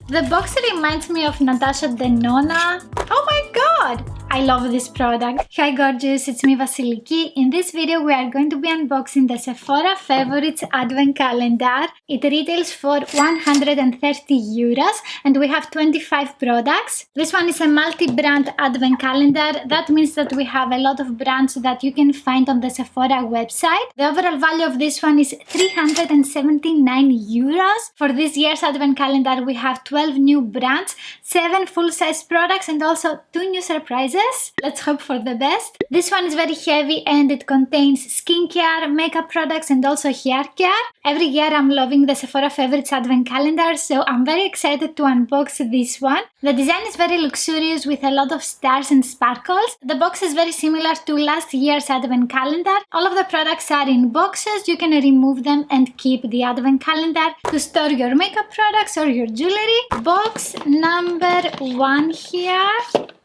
The box reminds me of Natasha Denona. Oh my god! I love this product. Hi gorgeous, it's me Vasilikis. In this video we are going to be unboxing the Sephora Favorites Advent Calendar. It retails for 130 euros and we have 25 products. This one is a multi-brand Advent Calendar. That means that we have a lot of brands that you can find on the Sephora website. The overall value of this one is 379 euros. For this year's Advent Calendar we have 12 new brands, 7 full-size products and also 2 new surprises. Let's hope for the best. This one is very heavy and it contains skincare, makeup products and also hair care. Every year I'm loving the Sephora Favorites Advent Calendar, so I'm very excited to unbox this one. The design is very luxurious with a lot of stars and sparkles. The box is very similar to last year's Advent Calendar. All of the products are in boxes. You can remove them and keep the Advent Calendar to store your makeup products or your jewelry. Box number 1 here.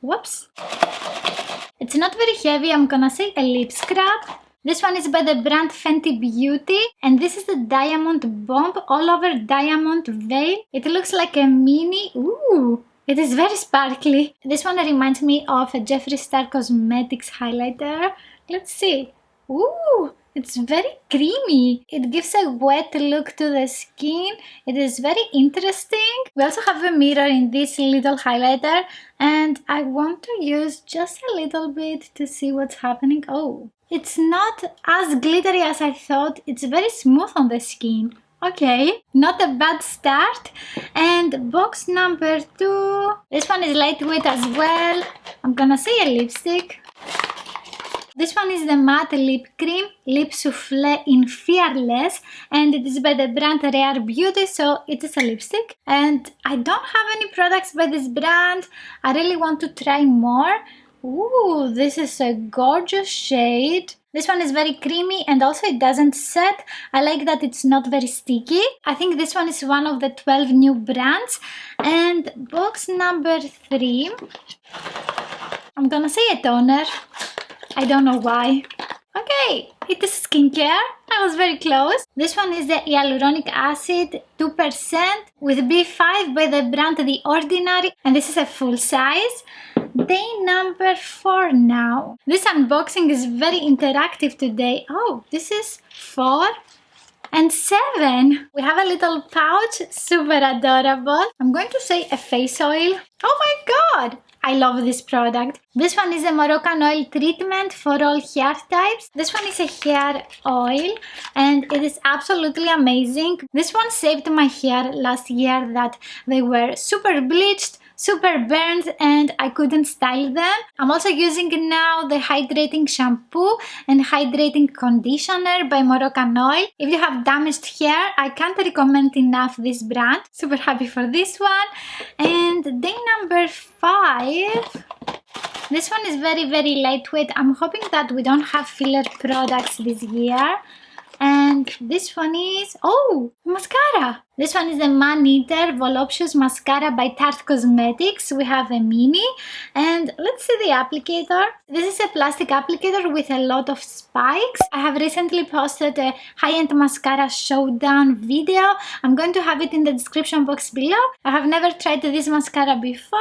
Whoops. It's not very heavy, I'm gonna say a lip scrub. This one is by the brand Fenty Beauty and this is the Diamond Bomb all over diamond veil. It looks like a mini, ooh, it is very sparkly. This one reminds me of a Jeffree Star Cosmetics highlighter. Let's see. Ooh, it's very creamy. It gives a wet look to the skin. It is very interesting. We also have a mirror in this little highlighter and I want to use just a little bit to see what's happening. Oh, it's not as glittery as I thought. It's very smooth on the skin. Okay, not a bad start. And box number 2. This one is lightweight as well. I'm gonna say a lipstick. This one is the matte lip cream, lip souffle in Fearless, and it is by the brand Rare Beauty, so it is a lipstick. And I don't have any products by this brand. I really want to try more. Ooh, this is a gorgeous shade. This one is very creamy and also it doesn't set. I like that it's not very sticky. I think this one is one of the 12 new brands. And box number 3. I'm gonna say a toner. I don't know why. Okay, it is skincare. I was very close. This one is the hyaluronic acid 2% with B5 by the brand The Ordinary. And this is a full size. Day number 4 now. This unboxing is very interactive today. Oh, this is 4 and 7. We have a little pouch, super adorable. I'm going to say a face oil. Oh my god! I love this product. This one is a Moroccan Oil Treatment for all hair types. This one is a hair oil and it is absolutely amazing. This one saved my hair last year that they were super bleached, super burned and I couldn't style them. I'm also using now the hydrating shampoo and hydrating conditioner by Moroccan Oil. If you have damaged hair, I can't recommend enough this brand. Super happy for this one. And day number 5. This one is very lightweight. I'm hoping that we don't have filler products this year. And this one is, oh, mascara. This one is the Man Eater Voluptuous Mascara by Tarte Cosmetics. We have a mini and let's see the applicator. This is a plastic applicator with a lot of spikes. I have recently posted a high-end mascara showdown video. I'm going to have it in the description box below. I have never tried this mascara before.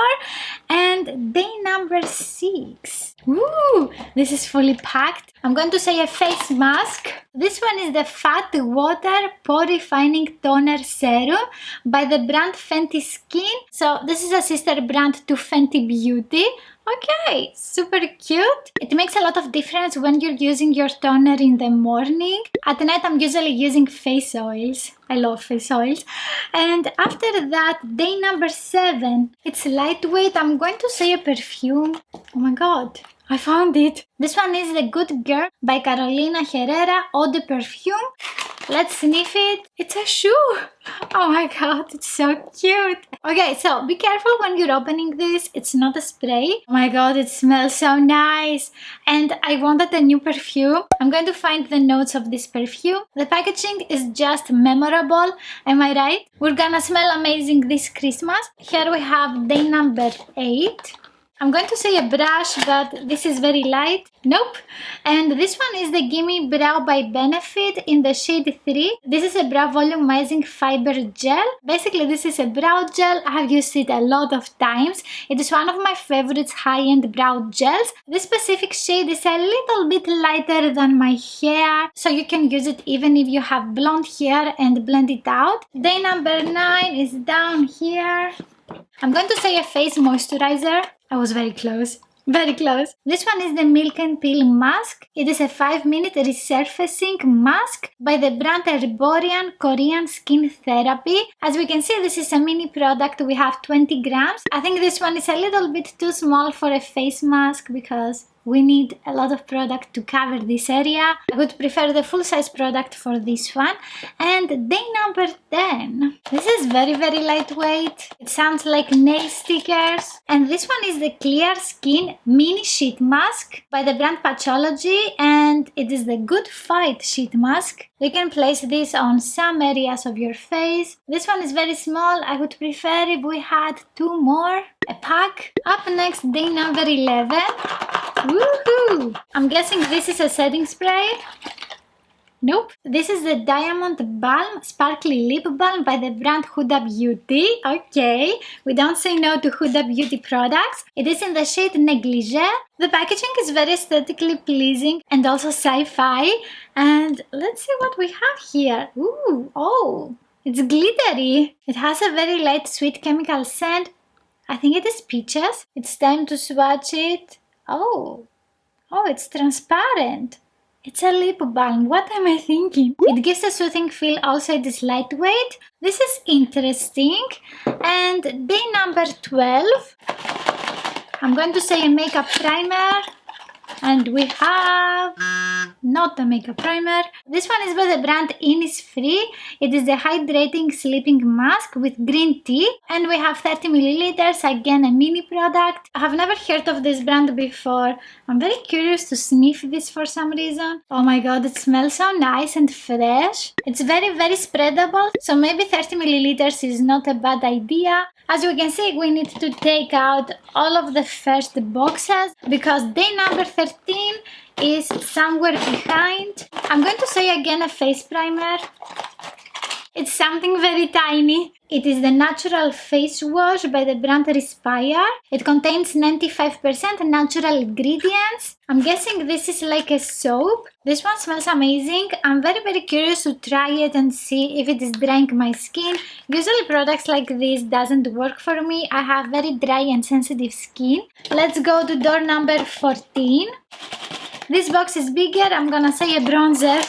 And day number 6. Woo! This is fully packed. I'm going to say a face mask. This one is the Fat Water Pore Refining Toner Serum by the brand Fenty Skin. So this is a sister brand to Fenty Beauty. Okay, super cute. It makes a lot of difference when you're using your toner in the morning. At night I'm usually using face oils. I love face oils. And after that, day number 7. It's lightweight. I'm going to say a perfume. Oh my god, I found it. This one is The Good Girl by Carolina Herrera Eau de Perfume. Let's sniff it. It's a shoe. Oh my god, it's so cute. Okay, so be careful when you're opening this. It's not a spray. Oh my god, it smells so nice. And I wanted a new perfume. I'm going to find the notes of this perfume. The packaging is just memorable. Am I right? We're gonna smell amazing this Christmas. Here we have day number 8. I'm going to say a brush, but this is very light. Nope. And this one is the GimMe Brow by Benefit in the shade 3. This is a brow volumizing fiber gel. Basically, this is a brow gel. I have used it a lot of times. It is one of my favorites high-end brow gels. This specific shade is a little bit lighter than my hair, so you can use it even if you have blonde hair and blend it out. Day number 9 is down here. I'm going to say a face moisturizer. I was very close. Very close. This one is the Milk and Peel mask. It is a 5-minute resurfacing mask by the brand Herborian Korean Skin Therapy. As we can see, this is a mini product. We have 20 grams. I think this one is a little bit too small for a face mask because we need a lot of product to cover this area. I would prefer the full size product for this one. And day number 10. This is very, very lightweight. It sounds like nail stickers. And this one is the Clear Skin Mini Sheet Mask by the brand Patchology. And it is the Good Fight Sheet Mask. You can place this on some areas of your face. This one is very small. I would prefer if we had 2 more. A pack. Up next, day number 11. Woohoo! I'm guessing this is a setting spray. Nope. This is the Diamond Balm Sparkly Lip Balm by the brand Huda Beauty. Okay, we don't say no to Huda Beauty products. It is in the shade Negligee. The packaging is very aesthetically pleasing and also sci-fi. And let's see what we have here. Ooh, oh, it's glittery. It has a very light sweet chemical scent. I think it is peaches. It's time to swatch it. Oh, it's transparent. It's a lip balm. What am I thinking? It gives a soothing feel. Also, it is lightweight. This is interesting. And day number 12. I'm going to say a makeup primer. And we have not a makeup primer. This one is by the brand Innisfree. It is the hydrating sleeping mask with green tea. And we have 30 milliliters, again a mini product. I have never heard of this brand before. I'm very curious to sniff this for some reason. Oh my god, it smells so nice and fresh. It's very, very spreadable. So maybe 30 milliliters is not a bad idea. As you can see, we need to take out all of the first boxes because day number 13 is somewhere behind. I'm going to say again a face primer. It's something very tiny. It is the Natural Face Wash by the brand Respire. It contains 95% natural ingredients. I'm guessing this is like a soap. This one smells amazing. I'm very, very curious to try it and see if it is drying my skin. Usually products like this doesn't work for me. I have very dry and sensitive skin. Let's go to door number 14. This box is bigger. I'm gonna say a bronzer.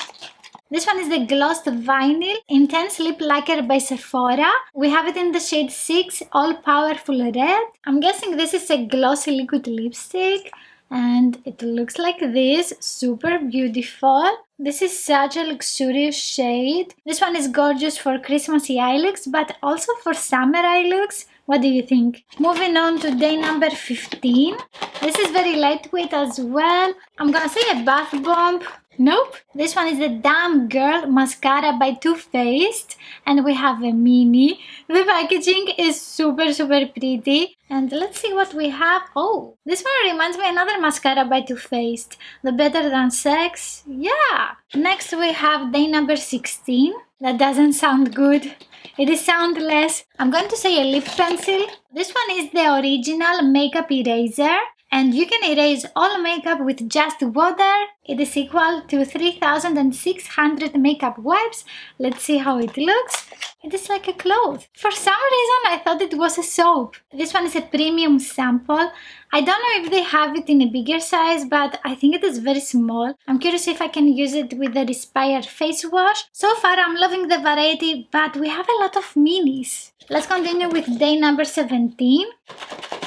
This one is the Glossed Vinyl Intense Lip Lacquer by Sephora. We have it in the shade 6, All Powerful Red. I'm guessing this is a glossy liquid lipstick. And it looks like this. Super beautiful. This is such a luxurious shade. This one is gorgeous for Christmassy eye looks, but also for summer eye looks. What do you think? Moving on to day number 15. This is very lightweight as well. I'm gonna say a bath bomb. Nope. This one is the Damn Girl Mascara by Too Faced. And we have a mini. The packaging is super, super pretty. And let's see what we have. Oh, this one reminds me another mascara by Too Faced. The Better Than Sex. Yeah. Next we have day number 16. That doesn't sound good. It is soundless. I'm going to say a lip pencil. This one is the original makeup eraser. And you can erase all makeup with just water. It is equal to 3,600 makeup wipes. Let's see how it looks. It is like a cloth. For some reason, I thought it was a soap. This one is a premium sample. I don't know if they have it in a bigger size, but I think it is very small. I'm curious if I can use it with the Respire face wash. So far, I'm loving the variety, but we have a lot of minis. Let's continue with day number 17.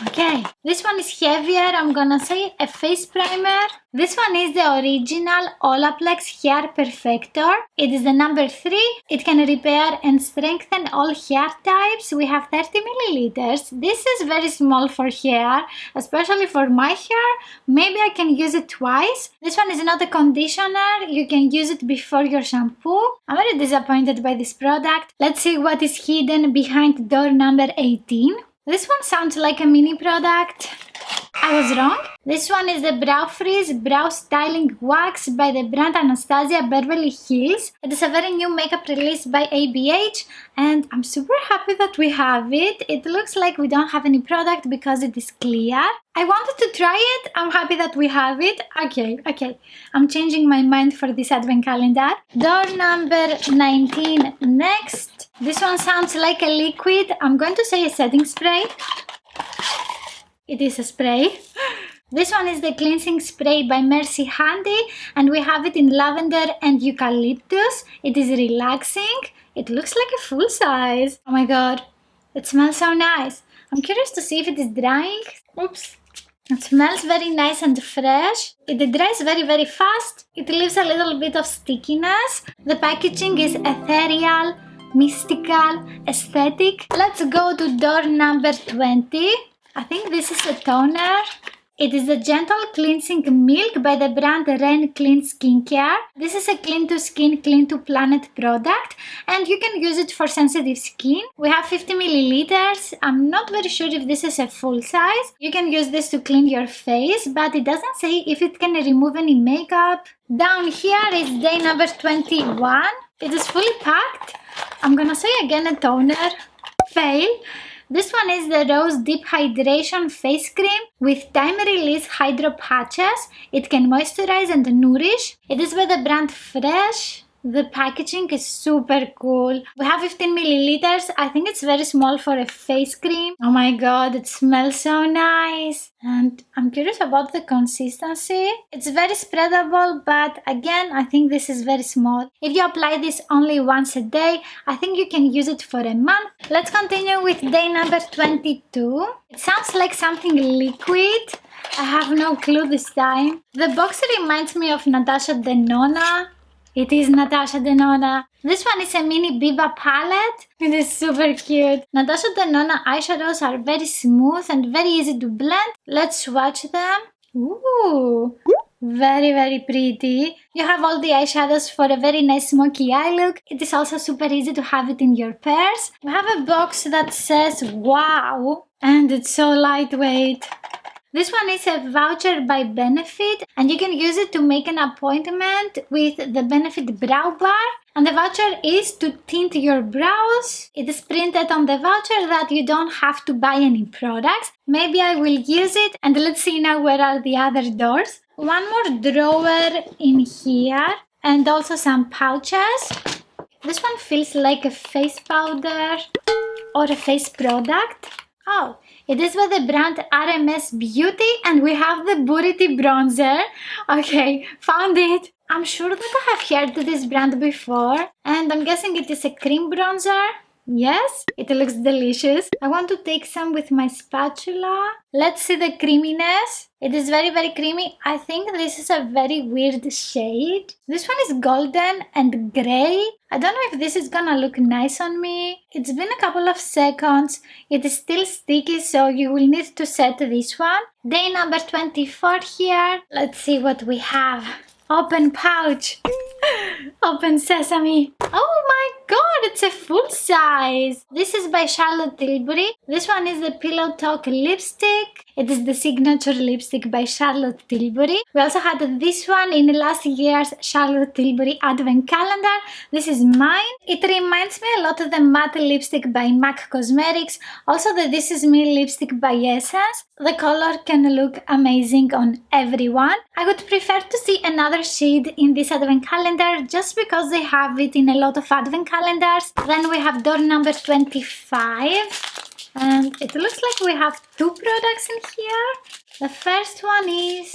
Okay, this one is heavier. I'm gonna say a face primer. This one is the original Olaplex Hair Perfector. It is the number 3. It can repair and strengthen all hair types. We have 30 milliliters. This is very small for hair, especially for my hair. Maybe I can use it twice. This one is not a conditioner. You can use it before your shampoo. I'm very disappointed by this product. Let's see what is hidden behind door number 18. This one sounds like a mini product. I was wrong. This one is the Browfries Brow Styling Wax by the brand Anastasia Beverly Hills. It is a very new makeup released by ABH and I'm super happy that we have it. It looks like we don't have any product because it is clear. I wanted to try it. I'm happy that we have it. Okay. I'm changing my mind for this advent calendar. Door number 19 next. This one sounds like a liquid. I'm going to say a setting spray. It is a spray. This one is the cleansing spray by Mercy Handy and we have it in lavender and eucalyptus. It is relaxing. It looks like a full size. Oh my god, it smells so nice. I'm curious to see if it is drying. Oops. It smells very nice and fresh. It dries very fast. It leaves a little bit of stickiness. The packaging is ethereal, mystical, aesthetic. Let's go to door number 20. I think this is a toner. It is the Gentle Cleansing Milk by the brand Ren Clean Skincare. This is a clean to skin, clean to planet product and you can use it for sensitive skin. We have 50 milliliters. I'm not very sure if this is a full size. You can use this to clean your face, but it doesn't say if it can remove any makeup. Down here is day number 21. It is fully packed. I'm gonna say again a toner. Fail. This one is the Rose Deep Hydration Face Cream with time release hydro patches. It can moisturize and nourish. It is by the brand Fresh. The packaging is super cool. We have 15 milliliters. I think it's very small for a face cream. Oh my god, it smells so nice. And I'm curious about the consistency. It's very spreadable, but again, I think this is very small. If you apply this only once a day, I think you can use it for a month. Let's continue with day number 22. It sounds like something liquid. I have no clue this time. The box reminds me of Natasha Denona. It is Natasha Denona. This one is a mini Biba palette. It is super cute. Natasha Denona eyeshadows are very smooth and very easy to blend. Let's swatch them. Ooh, very pretty. You have all the eyeshadows for a very nice smoky eye look. It is also super easy to have it in your purse. We have a box that says wow and it's so lightweight. This one is a voucher by Benefit and you can use it to make an appointment with the Benefit Brow Bar. And the voucher is to tint your brows. It is printed on the voucher that you don't have to buy any products. Maybe I will use it and let's see now where are the other doors. One more drawer in here and also some pouches. This one feels like a face powder or a face product. Oh, it is by the brand RMS Beauty and we have the Buriti bronzer. Okay, found it. I'm sure that I have heard this brand before and I'm guessing it is a cream bronzer. Yes, it looks delicious. I want to take some with my spatula. Let's see the creaminess. It is very creamy. I think this is a very weird shade. This one is golden and grey. I don't know if this is gonna look nice on me. It's been a couple of seconds. It is still sticky, so you will need to set this one. Day number 24 here. Let's see what we have. Open pouch. Open sesame. Oh my god, it's a full size. This is by Charlotte Tilbury. This one is the Pillow Talk lipstick. It is the signature lipstick by Charlotte Tilbury. We also had this one in last year's Charlotte Tilbury Advent Calendar. This is mine. It reminds me a lot of the matte lipstick by MAC Cosmetics. Also the This Is Me lipstick by Essence. The color can look amazing on everyone. I would prefer to see another shade in this Advent Calendar just because they have it in a lot of Advent Calendars. Then we have door number 25. And it looks like we have two products in here. The first one is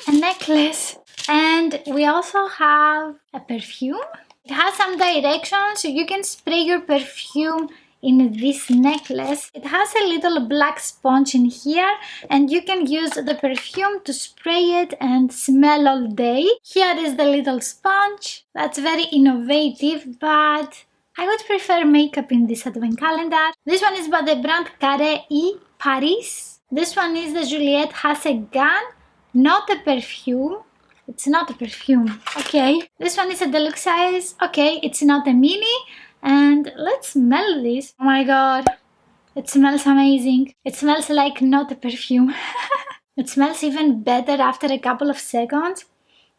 a necklace. And we also have a perfume. It has some directions, so you can spray your perfume in this necklace. It has a little black sponge in here and you can use the perfume to spray it and smell all day. Here is the little sponge. That's very innovative, but I would prefer makeup in this Advent Calendar. This one is by the brand Carré Paris. This one is the Juliette Has a Gun, not a perfume. It's not a perfume. Okay. This one is a deluxe size. Okay, it's not a mini. And let's smell this. Oh my god. It smells amazing. It smells like not a perfume. It smells even better after a couple of seconds.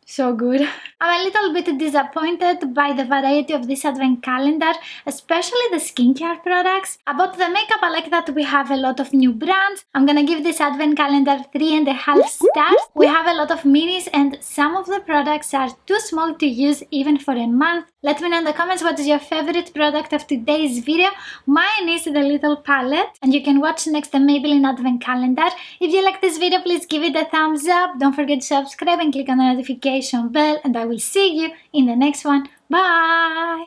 So good. I'm a little bit disappointed by the variety of this advent calendar, especially the skincare products. About the makeup, I like that we have a lot of new brands. I'm gonna give this advent calendar 3.5 stars. We have a lot of minis and some of the products are too small to use even for a month. Let me know in the comments what is your favorite product of today's video. Mine is the little palette, and you can watch next the Maybelline advent calendar. If you like this video, please give it a thumbs up. Don't forget to subscribe and click on the notification bell, and I will see you in the next one. Bye!